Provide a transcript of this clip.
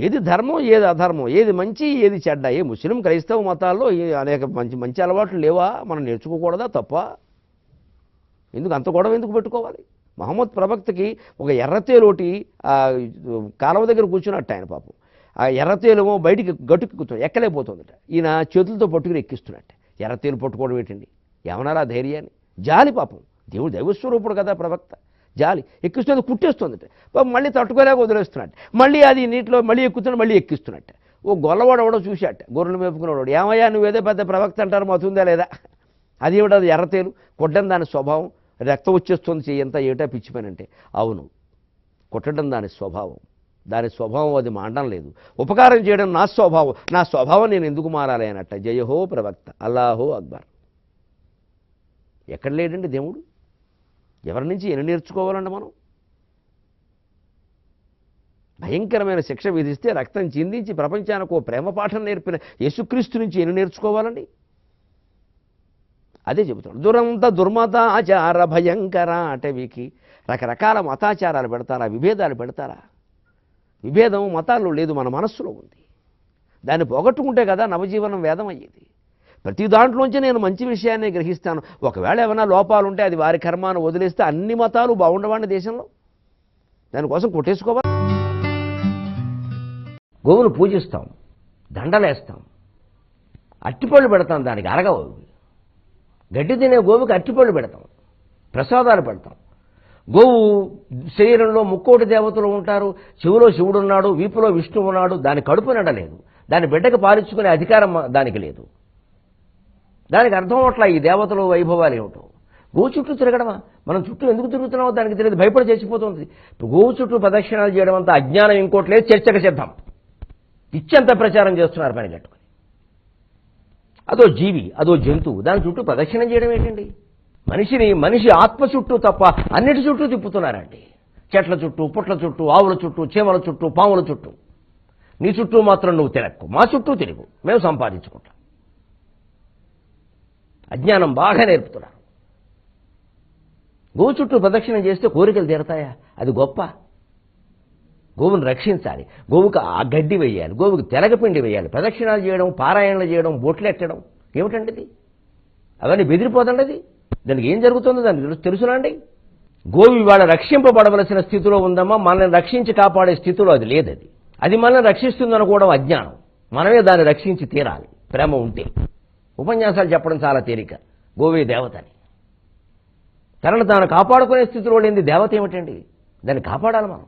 ఏది ధర్మం ఏది అధర్మం, ఏది మంచి ఏది చెడ్డ, ఏ ముస్లిం క్రైస్తవ మతాల్లో అనేక మంచి మంచి అలవాట్లు లేవా? మనం నేర్చుకోకూడదా? తప్ప ఎందుకు అంత గొడవ ఎందుకు పెట్టుకోవాలి? మహమ్మద్ ప్రవక్తకి ఒక ఎర్రతేలోటి కాలువ దగ్గర కూర్చున్నట్టు ఆయన పాపం, ఆ ఎర్రతేలేమో బయటికి గట్టుకు కూర్చొని ఎక్కలేకపోతుందట, ఈయన చేతులతో పట్టుకుని ఎక్కిస్తున్నట్టు. ఎర్రతేలు పట్టుకోవడం ఏంటండి? ఏమన్నారా ధైర్యాన్ని? జాలి పాపం, దేవుడు దైవస్వరూపుడు కదా ప్రవక్త, జాలి ఎక్కిస్తుంది, కుట్టేస్తుందట పాపం, మళ్ళీ తట్టుకోలేక వదిలేస్తున్నట్టు, మళ్ళీ అది నీటిలో మళ్ళీ ఎక్కుతున్నాడు, మళ్ళీ ఎక్కిస్తున్నట్టు. ఓ గొల్లవాడు ఎవడో చూశాట, గొర్రెలు మేపుకునేవాడు, ఏమయ్యా నువ్వేదో పెద్ద ప్రవక్త అంటారు మతుందా లేదా? అది ఏమిటి? అది ఎర్రతేలు, కొట్టడం దాని స్వభావం, రక్తం వచ్చేస్తుంది చెయ్యంతా, ఏటా పిచ్చిపోయినంటే. అవును, కొట్టడం దాని స్వభావం, దాని స్వభావం, అది మానడం లేదు. ఉపకారం చేయడం నా స్వభావం, నా స్వభావం నేను ఎందుకు మారాలి అన్నట్ట. జయహో ప్రవక్త, అల్లాహో అక్బర్. ఎక్కడ లేడండి దేవుడు? ఎవరి నుంచి ఎన్ని నేర్చుకోవాలండి మనం? భయంకరమైన శిక్ష విధిస్తే రక్తం చిందించి ప్రపంచానికి ఓ ప్రేమ పాఠం నేర్పిన యేసుక్రీస్తు నుంచి ఎన్ని నేర్చుకోవాలండి? అదే చెబుతాడు. దురంత దుర్మతాచార భయంకర అటవికి. రకరకాల మతాచారాలు పెడతారా, విభేదాలు పెడతారా? విభేదం మతాల్లో లేదు, మన మనస్సులో ఉంది. దాన్ని పోగొట్టుకుంటే కదా నవజీవనం వేదం అయ్యేది. ప్రతి దాంట్లోంచి నేను మంచి విషయాన్ని గ్రహిస్తాను. ఒకవేళ ఏమైనా లోపాలు ఉంటే అది వారి కర్మాను వదిలేస్తే అన్ని మతాలు బాగుండవండి దేశంలో. దానికోసం కొట్టేసుకోవాలి. గోవును పూజిస్తాం, దండలేస్తాం, అట్టిపళ్ళు పెడతాం, దానికి అరగవు. గడ్డి తినే గోవుకి అట్టిపళ్ళు పెడతాం, ప్రసాదాలు పెడతాం. గోవు శరీరంలో ముక్కోటి దేవతలు ఉంటారు, చెవులో శివుడు ఉన్నాడు, వీపులో విష్ణువు ఉన్నాడు. దాని కడుపు నిండలేదు, దాని బిడ్డకు పాలించుకునే అధికారం దానికి లేదు. దానికి అర్థం అవట్లా ఈ దేవతలు వైభవాలు ఏమిటో. గోవు చుట్టూ తిరగడమా? మనం చుట్టూ ఎందుకు తిరుగుతున్నామో దానికి తెలియదు, భయపడి చచ్చిపోతుంది. గోవు చుట్టూ ప్రదక్షిణాలు చేయడం అంతా అజ్ఞానం, ఇంకోటి లేదు, చర్చకు సిద్ధం. ఇచ్చంత ప్రచారం చేస్తున్నారు పని కట్టుకుని. అదో జీవి, అదో జంతువు, దాని చుట్టూ ప్రదక్షిణం చేయడం ఏంటండి? మనిషి ఆత్మ చుట్టూ తప్ప అన్నిటి చుట్టూ తిప్పుతున్నారండి. చెట్ల చుట్టూ, పుట్ల చుట్టూ, ఆవుల చుట్టూ, చీమల చుట్టూ, పాముల చుట్టూ. నీ చుట్టూ మాత్రం నువ్వు తిరగకు, మా చుట్టూ తిరుగు, మేము సంపాదించుకుంటాం. అజ్ఞానం బాగా నేర్పుతున్నారు. గోవు చుట్టూ ప్రదక్షిణం చేస్తే కోరికలు తీరతాయా? అది గొప్ప. గోవును రక్షించాలి, గోవుకు ఆ గడ్డి వేయాలి, గోవుకు తెలగపిండి వేయాలి, ప్రదక్షిణాలు చేయడం, పారాయణలు చేయడం, బొట్లు ఎట్టడం ఏమిటండి ఇది? అవన్నీ బెదిరిపోతండి. అది దానికి ఏం జరుగుతుందో దానికి తెలుసునండి. గోవు ఇవాళ రక్షింపబడవలసిన స్థితిలో ఉందమ్మా, మనల్ని రక్షించి కాపాడే స్థితిలో అది లేదు. అది మనల్ని రక్షిస్తుందనుకోవడం అజ్ఞానం. మనమే దాన్ని రక్షించి తీరాలి ప్రేమ ఉంటే. ఉపన్యాసాలు చెప్పడం చాలా తేలిక, గోవే దేవతని. తనను తాను కాపాడుకునే స్థితిలో లేని దేవత ఏమిటండి? దాన్ని కాపాడాలి మనం.